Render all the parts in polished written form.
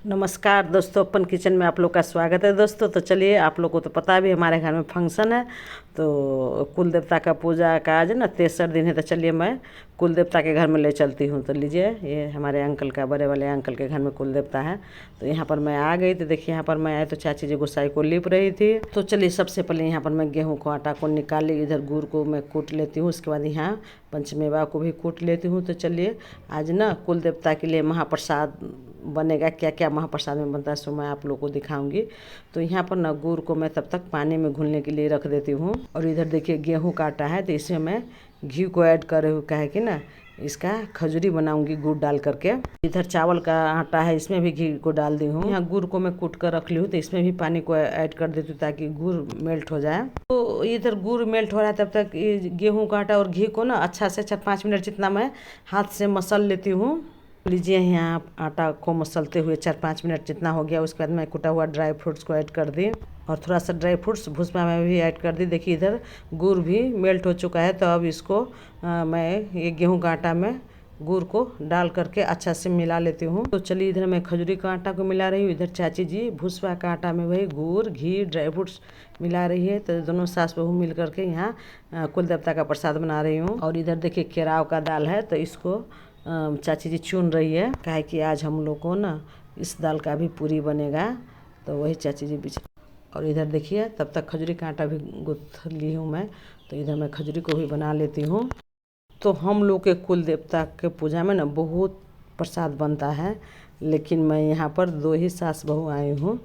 नमस्कार दोस्तों, अपन किचन में आप लोग का स्वागत है दोस्तों। तो चलिए, आप लोग को तो पता भी हमारे घर में फंक्शन है, तो कुल देवता का पूजा का आज ना 3रा दिन है। तो चलिए मैं कुल देवता के घर में ले चलती हूँ। तो लीजिए, ये हमारे अंकल का, बड़े वाले अंकल के घर में कुल देवता है। तो यहाँ पर मैं आ गई। तो देखिए, यहाँ पर मैं आए तो चाची जी गोसाई को लिप रही थी। तो चलिए, सबसे पहले यहाँ पर मैं गेहूँ को, आटा को निकाल ली, इधर गुड़ को मैं कूट लेती हूँ। उसके बाद यहाँ पंचमेवा को भी कूट लेती हूँ। तो चलिए, आज ना कुल देवता के लिए महाप्रसाद बनेगा। क्या क्या महाप्रसाद में बनता है सो मैं आप लोग को दिखाऊंगी। तो यहाँ पर ना गुड़ को मैं तब तक पानी में घुलने के लिए रख देती हूँ। और इधर देखिए, गेहूं का आटा है, तो इसमें मैं घी को ऐड करे हुए का है कि ना, इसका खजूरी बनाऊंगी गुड़ डाल करके। इधर चावल का आटा है, इसमें भी घी को डाल दी हूँ। यहाँ गुड़ को मैं कूट कर रख ली हूँ, तो इसमें भी पानी को ऐड कर देती हूँ ताकि गुड़ मेल्ट हो जाए। तो इधर गुड़ मेल्ट हो रहा है, तब तक ये गेहूँ का आटा और घी को ना अच्छा से 4-5 मिनट जितना मैं हाथ से मसल लेती हूँ। लीजिए, यहाँ आटा को मसलते हुए 4-5 मिनट जितना हो गया। उसके बाद मैं कुटा हुआ ड्राई फ्रूट्स को ऐड कर दी और थोड़ा सा ड्राई फ्रूट्स भूसमा में भी ऐड कर दी। देखिए, इधर गुड़ भी मेल्ट हो चुका है। तो अब इसको मैं ये गेहूं का आटा में गुड़ को डाल करके अच्छा से मिला लेती हूँ। तो चलिए, इधर मैं खजूरी का आटा को मिला रही हूँ, इधर चाची जी भूसवा का आटा में वही गुड़ घी ड्राई फ्रूट्स मिला रही है। तो दोनों सास बहू मिल करके यहाँ कुल देवता का प्रसाद बना रही हूँ। और इधर देखिए, केराव का दाल है, तो इसको चाची जी चुन रही है, काहे कि आज हम लोग को ना इस दाल का भी पूरी बनेगा। तो वही चाची जी बीच। और इधर देखिए, तब तक खजूरी का आटा भी गूँथ ली हूँ मैं। तो इधर मैं खजूरी को भी बना लेती हूँ। तो हम लोग के कुल देवता के पूजा में ना बहुत प्रसाद बनता है, लेकिन मैं यहाँ पर 2 ही सास बहू आई हूँ।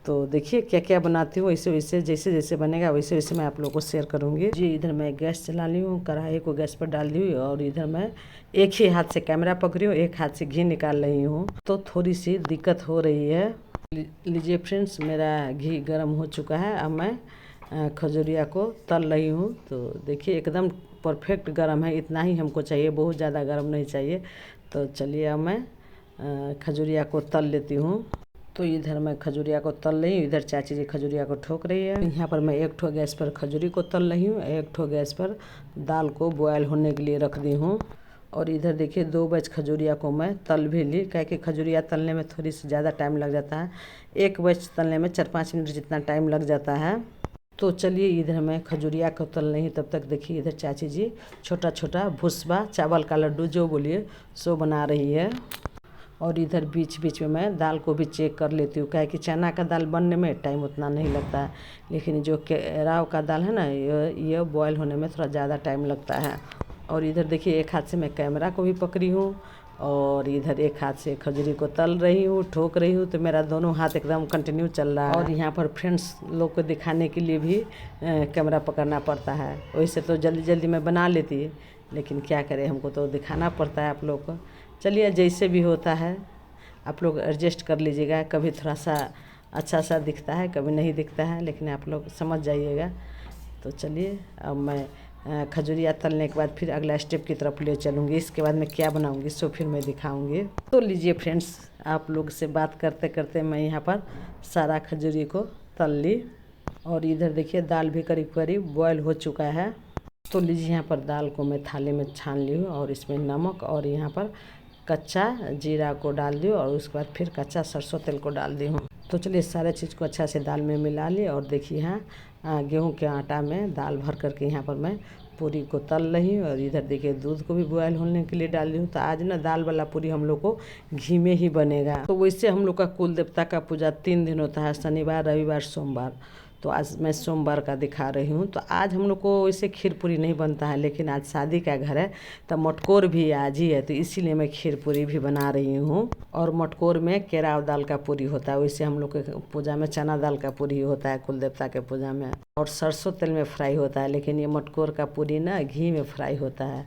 तो देखिए, क्या क्या बनाती हूँ, वैसे वैसे जैसे जैसे बनेगा वैसे वैसे मैं आप लोगों को शेयर करूँगी जी। इधर मैं गैस चला ली हूँ, कढ़ाई को गैस पर डाल दी हुई, और इधर मैं एक ही हाथ से कैमरा पकड़ी हूँ, एक हाथ से घी निकाल रही हूँ। तो थोड़ी सी दिक्कत हो रही है। लीजिए फ्रेंड्स, मेरा घी गर्म हो चुका है। अब मैं खजूरिया को तल रही हूँ। तो देखिए, एकदम परफेक्ट गर्म है, इतना ही हमको चाहिए, बहुत ज़्यादा गर्म नहीं चाहिए। तो चलिए, अब मैं खजूरिया को तल लेती हूँ। तो इधर मैं खजूरिया को तल रही हूँ, इधर चाची जी खजूरिया को ठोक रही है। यहाँ पर मैं एक ठो गैस पर खजूरी को तल रही हूँ, एक ठो गैस पर दाल को बॉयल होने के लिए रख दी हूँ। और इधर देखिए, 2 बैच खजूरिया को मैं तल भी ली, क्या कि खजूरिया तलने में थोड़ी सी ज़्यादा टाइम लग जाता है। एक बैच तलने में 4-5 मिनट जितना टाइम लग जाता है। तो चलिए, इधर मैं खजूरिया को तल रही, तब तक देखिए इधर चाची जी छोटा छोटा भुसबा चावल का लड्डू जो बोलिए सो बना रही है। और इधर बीच बीच में मैं दाल को भी चेक कर लेती हूँ, क्या कि चना का दाल बनने में टाइम उतना नहीं लगता है, लेकिन जो केराव का दाल है ना, ये बॉयल होने में थोड़ा ज़्यादा टाइम लगता है। और इधर देखिए, एक हाथ से मैं कैमरा को भी पकड़ी हूँ और इधर एक हाथ से खजूरी को तल रही हूँ, ठोक रही हूँ। तो मेरा दोनों हाथ एकदम कंटिन्यू चल रहा है। और यहाँ पर फ्रेंड्स लोग को दिखाने के लिए भी कैमरा पकड़ना पड़ता है। वैसे तो जल्दी जल्दी मैं बना लेती, लेकिन क्या करें, हमको तो दिखाना पड़ता है आप लोग को। चलिए, जैसे भी होता है आप लोग एडजस्ट कर लीजिएगा। कभी थोड़ा सा अच्छा सा दिखता है, कभी नहीं दिखता है, लेकिन आप लोग समझ जाइएगा। तो चलिए, अब मैं खजूरिया तलने के बाद फिर अगला स्टेप की तरफ ले चलूँगी। इसके बाद मैं क्या बनाऊँगी सो फिर मैं दिखाऊँगी। तो लीजिए फ्रेंड्स, आप लोग से बात करते करते मैं यहाँ पर सारा खजूरी को तल ली। और इधर देखिए, दाल भी करीब करीब बॉयल हो चुका है। तो लीजिए, यहाँ पर दाल को मैं थाली में छान ली हूँ और इसमें नमक और यहाँ पर कच्चा जीरा को डाल दी और उसके बाद फिर कच्चा सरसों तेल को डाल दी हूँ। तो चलिए, सारे चीज़ को अच्छा से दाल में मिला ली। और देखिए, यहाँ गेहूं के आटा में दाल भर करके यहाँ पर मैं पूरी को तल रही हूँ। और इधर देखिए, दूध को भी बॉयल होने के लिए डाल दी हूँ। तो आज ना दाल वाला पूरी हम लोग को घी में ही बनेगा। तो वैसे हम लोग का कुल देवता का पूजा 3 दिन होता है, शनिवार रविवार सोमवार। तो आज मैं सोमवार का दिखा रही हूँ। तो आज हम लोग को वैसे खीर पूरी नहीं बनता है, लेकिन आज शादी का घर है तो मटकोर भी आज ही है, तो इसीलिए मैं खीर पूरी भी बना रही हूँ। और मटकोर में केराव दाल का पूरी होता है, वैसे हम लोग के पूजा में चना दाल का पूरी होता है कुल देवता के पूजा में, और सरसों तेल में फ्राई होता है। लेकिन ये मटकोर का पूरी ना घी में फ्राई होता है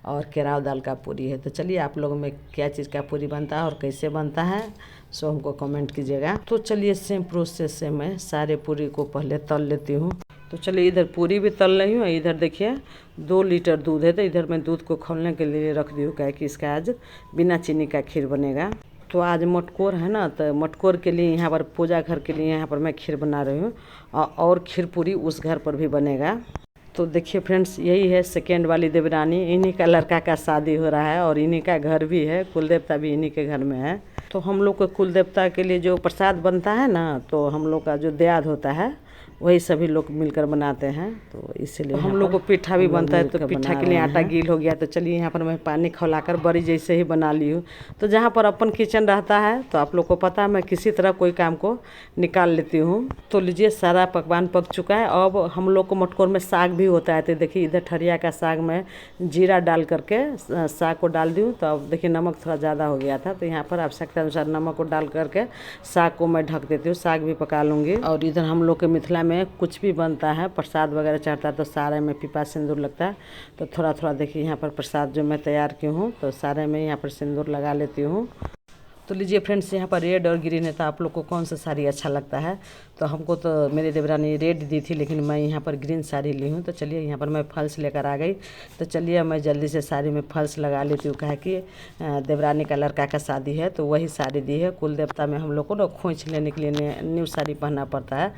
और केराव दाल का पूरी है। तो चलिए, आप लोगों में क्या चीज़ का पूरी बनता है और कैसे बनता है सो हमको कमेंट कीजिएगा। तो चलिए, सेम प्रोसेस से मैं सारे पूरी को पहले तल लेती हूँ। तो चलिए, इधर पूरी भी तल रही हूँ। इधर देखिए, 2 लीटर दूध है, तो इधर मैं दूध को खौलने के लिए रख दी हूँ, क्या कि इसका आज बिना चीनी का खीर बनेगा। तो आज मटकोर है ना, तो मटकोर के लिए यहाँ पर पूजा घर के लिए यहाँ पर मैं खीर बना रही हूँ, और खीर पूरी उस घर पर भी बनेगा। तो देखिए फ्रेंड्स, यही है सेकेंड वाली देवरानी, इन्हीं का लड़का का शादी हो रहा है और इन्हीं का घर भी है, कुल देवता भी इन्हीं के घर में है। तो हम लोग के कुल देवता के लिए जो प्रसाद बनता है ना, तो हम लोग का जो दियाद होता है वही सभी लोग मिलकर बनाते हैं। तो इसीलिए हम लोग को पिट्ठा भी बनता है। तो पिट्ठा के लिए आटा गील हो गया, तो चलिए यहाँ पर मैं पानी खौलाकर बड़ी जैसे ही बना ली हूँ। तो जहाँ पर अपन किचन रहता है तो आप लोग को पता है मैं किसी तरह कोई काम को निकाल लेती हूँ। तो लीजिए सारा पकवान पक चुका है। अब हम लोग को मटकोर में साग भी होता है। तो देखिए इधर ठरिया का साग में जीरा डाल करके साग को डाल दी हूँ। तो अब देखिए नमक थोड़ा ज़्यादा हो गया था, तो यहाँ पर आवश्यकता अनुसार नमक को डाल करके साग को मैं ढक देती हूँ। साग भी पका लूँगी। और इधर हम लोग के मिथिला में कुछ भी बनता है, प्रसाद वगैरह चढ़ता है, तो सारे में पीपा सिंदूर लगता है। तो थोड़ा थोड़ा देखिए यहाँ पर प्रसाद जो मैं तैयार की हूँ, तो सारे में यहाँ पर सिंदूर लगा लेती हूँ। तो लीजिए फ्रेंड्स, यहाँ पर रेड और ग्रीन है, तो आप लोग को कौन सा साड़ी अच्छा लगता है? तो हमको तो मेरी देवरानी रेड दी थी, लेकिन मैं यहाँ पर ग्रीन साड़ी ली हूँ। तो चलिए यहाँ पर मैं फल्स लेकर आ गई। तो चलिए मैं जल्दी से साड़ी में फल्स लगा लेती हूँ, कहा कि देवरानी का लड़का का शादी है, तो वही साड़ी दी है। कुल देवता में हम लोग को ना खोंच लेने के लिए न्यू साड़ी पहनना पड़ता है,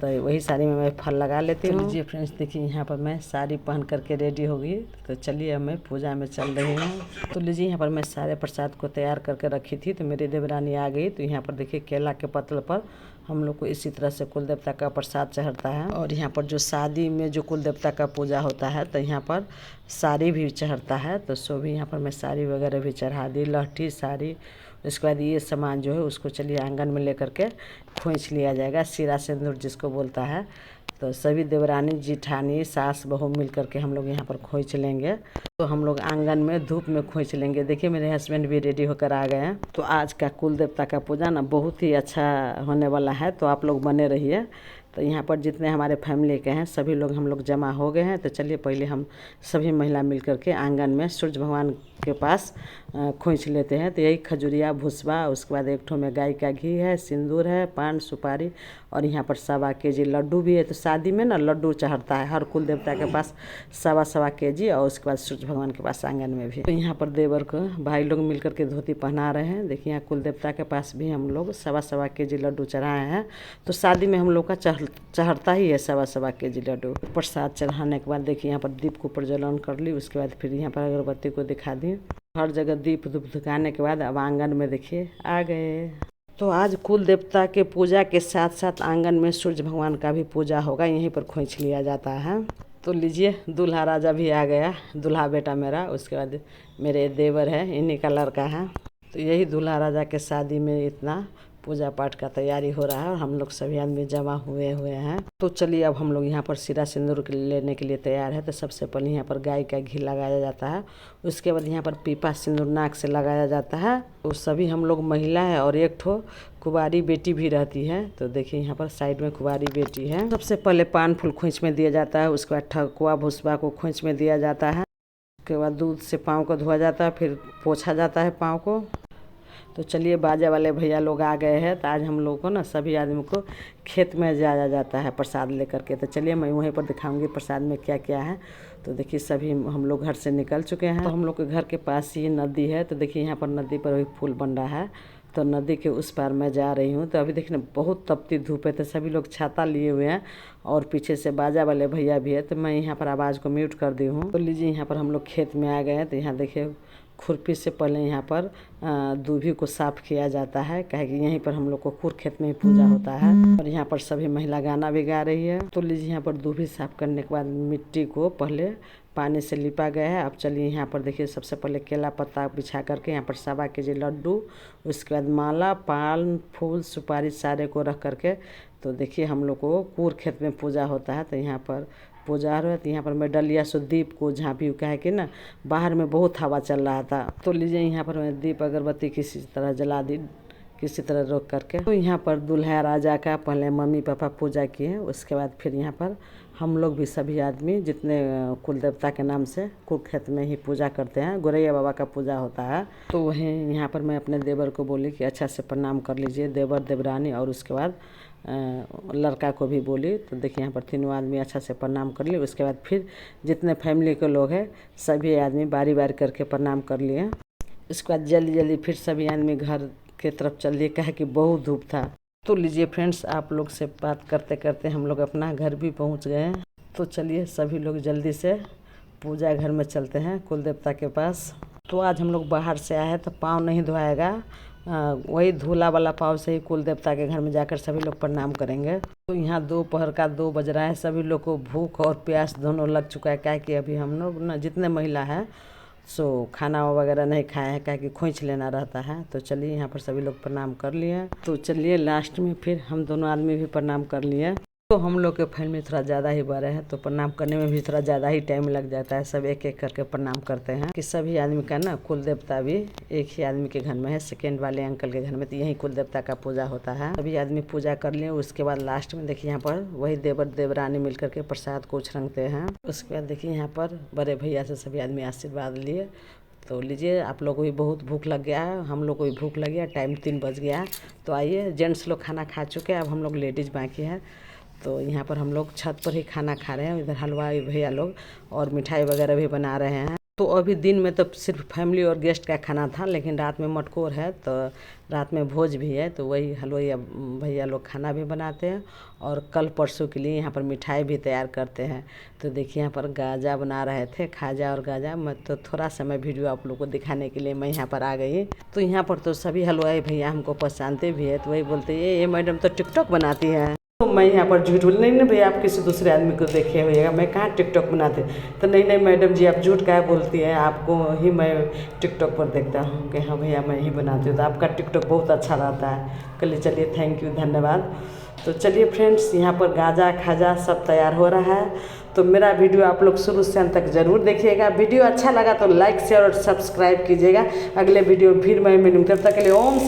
तो वही साड़ी में मैं फल लगा लेती हूँ। लीजिए फ्रेंड्स, देखिए यहाँ पर मैं साड़ी पहन करके रेडी हो गई। तो चलिए मैं पूजा में चल रही हूँ। तो लीजिए यहाँ पर मैं सारे प्रसाद को तैयार करके रखी थी। तो मेरी देवरानी आ गई। तो यहाँ पर देखिए केला के पत्तल पर हम लोग को इसी तरह से कुल देवता का प्रसाद चढ़ता है। और यहाँ पर जो शादी में जो कुल देवता का पूजा होता है, तो यहाँ पर साड़ी भी चढ़ता है। तो सो भी यहाँ पर मैं साड़ी वगैरह भी चढ़ा दी, लहठी साड़ी। उसके बाद ये सामान जो है उसको चलिए आंगन में लेकर के खोंच लिया जाएगा, सिरा सिंदूर जिसको बोलता है। तो सभी देवरानी जिठानी सास बहू मिल करके हम लोग यहाँ पर खोंच लेंगे। तो हम लोग आंगन में धूप में खोंच लेंगे। देखिए मेरे हस्बैंड भी रेडी होकर आ गए हैं। तो आज का कुल देवता का पूजा ना बहुत ही अच्छा होने वाला है, तो आप लोग बने रहिए। तो यहाँ पर जितने हमारे फैमिली के हैं सभी लोग हम लोग जमा हो गए हैं। तो चलिए पहले हम सभी महिला मिल करके आंगन में सूरज भगवान के पास खोंच लेते हैं। तो यही खजुरिया भुसबा, उसके बाद एक ठो में गाय का घी है, सिंदूर है, पान सुपारी, और यहाँ पर 1.25 केजी लड्डू भी है। तो शादी में ना लड्डू चढ़ता है हर कुल देवता के पास 1.25 केजी, और उसके बाद सूरज भगवान के पास आंगन में भी। तो यहाँ पर देवर को भाई लोग मिल करके धोती पहना रहे हैं। देखिए यहाँ कुल देवता के पास भी हम लोग 1.25 केजी लड्डू चढ़ाए हैं। तो शादी में हम लोग का चढ़ता ही है 1.25 केजी लड्डू। प्रसाद चढ़ाने के बाद देखिए यहाँ पर दीप को प्रज्वलन कर ली। उसके बाद फिर यहाँ पर अगरबत्ती को दिखा दी। हर जगह दीप धूप दिखाने के बाद अब आंगन में देखिए आ गए। तो आज कुल देवता के पूजा के साथ साथ आंगन में सूरज भगवान का भी पूजा होगा, यहीं पर खोंच लिया जाता है। तो लीजिए दूल्हा राजा भी आ गया, दूल्हा बेटा मेरा। उसके बाद मेरे देवर है, इन्हीं का लड़का है। तो यही दूल्हा राजा के शादी में इतना पूजा पाठ का तैयारी हो रहा है, और हम लोग सभी आदमी जमा हुए हैं। तो चलिए अब हम लोग यहाँ पर सिरा सिंदूर लेने के लिए तैयार है। तो सबसे पहले यहाँ पर गाय का घी लगाया जाता है। उसके बाद यहाँ पर पीपा सिंदूर नाक से लगाया जाता है। तो सभी हम लोग महिला है, और एक ठो कुंवारी बेटी भी रहती है। तो देखिए यहाँ पर साइड में कुंवारी बेटी है। सबसे पहले पान फूल खोंच में दिया जाता है। उसके बाद ठकुआ भुसबा को खोंच में दिया जाता है। उसके बाद दूध से पाँव को धोया जाता है, फिर पोछा जाता है पाँव को। तो चलिए बाजा वाले भैया लोग आ गए हैं। तो आज हम लोग को ना सभी आदमी को खेत में जाया जाता है प्रसाद लेकर के। तो चलिए मैं वहीं पर दिखाऊंगी प्रसाद में क्या क्या है। तो देखिए सभी हम लोग घर से निकल चुके हैं। तो हम लोग के घर के पास ही नदी है। तो देखिए यहाँ पर नदी पर भी फूल बन रहा है। तो नदी के उस पार मैं जा रही हूँ। तो अभी देखिए बहुत तपती धूप है, तो सभी लोग छाता लिए हुए हैं, और पीछे से बाजा वाले भैया भी है। तो मैं यहाँ पर आवाज़ को म्यूट कर दी हूँ। तो लीजिए यहाँ पर हम लोग खेत में आ गए हैं। तो यहाँ देखिए खुरपी से पहले यहाँ पर दूभी को साफ़ किया जाता है, कहे कि यहीं पर हम लोग को खुर खेत में ही पूजा होता है। और यहाँ पर सभी महिला गाना भी गा रही है। तो लीजिए यहाँ पर दूभी साफ़ करने के बाद मिट्टी को पहले पानी से लिपा गया है। अब चलिए यहाँ पर देखिए सबसे पहले केला पत्ता बिछा करके यहाँ पर 1.25 केजी लड्डू, उसके बाद माला पान फूल सुपारी सारे को रख करके, तो देखिए हम लोग को कूर खेत में पूजा होता है। तो यहाँ पर पूजा हो रहा है। तो यहाँ पर मैं डलिया से दीप को झाँपी, क्या है कि ना बाहर में बहुत हवा चल रहा था। तो लीजिए यहाँ पर मैं दीप अगरबत्ती किसी तरह जला दी, किसी तरह रोक करके। तो यहाँ पर दूल्हा राजा का पहले मम्मी पापा पूजा किए, उसके बाद फिर यहाँ पर हम लोग भी सभी आदमी जितने कुल देवता के नाम से कुल खेत में ही पूजा करते हैं, गोरैया बाबा का पूजा होता है। तो वहीं यहाँ पर मैं अपने देवर को बोली कि अच्छा से प्रणाम कर लीजिए, देवर देवरानी, और उसके बाद लड़का को भी बोली। तो देखिए यहाँ पर तीनों आदमी अच्छा से प्रणाम कर लिए। उसके बाद फिर जितने फैमिली के लोग हैं सभी आदमी बारी बारी करके प्रणाम कर लिए। इसके बाद जल्दी जल्दी फिर सभी आदमी घर के तरफ चल दिए, कहे कि बहुत धूप था। तो लीजिए फ्रेंड्स, आप लोग से बात करते करते हम लोग अपना घर भी पहुंच गए हैं। तो चलिए सभी लोग जल्दी से पूजा घर में चलते हैं कुल देवता के पास। तो आज हम लोग बाहर से आए हैं, तो पाँव नहीं धोआएगा, वही धूला वाला पाव से ही कुल देवता के घर में जाकर सभी लोग प्रणाम करेंगे। तो यहाँ दोपहर का 2 बज रहा है, सभी लोग को भूख और प्यास दोनों लग चुका है। क्या कि अभी हम लोग ना जितने महिला हैं सो खाना वगैरह नहीं खाए हैं, क्या कि खोइंच लेना रहता है। तो चलिए यहाँ पर सभी लोग प्रणाम कर लिए। तो चलिए लास्ट में फिर हम दोनों आदमी भी प्रणाम कर लिए। तो हम लोग के फैमिली थोड़ा ज़्यादा ही बड़े हैं, तो प्रणाम करने में भी थोड़ा ज़्यादा ही टाइम लग जाता है। सब एक एक करके प्रणाम करते हैं कि सभी आदमी का ना कुल देवता भी एक ही आदमी के घर में है, सेकेंड वाले अंकल के घर में। तो यही कुल देवता का पूजा होता है। सभी आदमी पूजा कर लिए। उसके बाद लास्ट में देखिए यहाँ पर वही देवर देवरानी मिल करके प्रसाद को उछरंगते हैं। उसके बाद देखिए यहाँ पर बड़े भैया से सभी आदमी आशीर्वाद लिए। तो लीजिए, आप लोग को भी बहुत भूख लग गया है, हम लोग को भी भूख लग गया, टाइम 3 बज गया है। तो आइए, जेंट्स लोग खाना खा चुके हैं, अब हम लोग लेडीज़ बाकी है। तो यहाँ पर हम लोग छत पर ही खाना खा रहे हैं। इधर हलवाई भैया लोग और मिठाई वगैरह भी बना रहे हैं। तो अभी दिन में तो सिर्फ फैमिली और गेस्ट का खाना था, लेकिन रात में मटकोर है तो रात में भोज भी है। तो वही हलवाई भैया लोग खाना भी बनाते हैं और कल परसों के लिए यहाँ पर मिठाई भी तैयार करते हैं। तो देखिए यहाँ पर गाजा बना रहे थे, खाजा और गाजा। मैं तो थोड़ा समय वीडियो आप लोग को दिखाने के लिए मैं यहाँ पर आ गई। तो यहाँ पर तो सभी हलवाई भैया हमको पहचानते भी है। तो वही बोलते ये मैडम तो टिकटॉक बनाती हैं। तो मैं यहाँ पर झूठ बोल नहीं भैया, आप किसी दूसरे आदमी को देखे होइएगा, मैं कहाँ टिकटॉक बनाते। तो नहीं मैडम जी, आप झूठ क्या बोलती हैं, आपको ही मैं टिकटॉक पर देखता हूँ कि हाँ भैया मैं ही बनाती हूँ। तो आपका टिकटॉक बहुत अच्छा रहता है। चलिए थैंक यू, धन्यवाद। तो चलिए फ्रेंड्स, यहाँ पर गाजा खाजा सब तैयार हो रहा है। तो मेरा वीडियो आप लोग शुरू से अंत तक ज़रूर देखिएगा। वीडियो अच्छा लगा तो लाइक शेयर और सब्सक्राइब कीजिएगा। अगले वीडियो फिर मैं मिलूँ, तब तक के लिए ओम।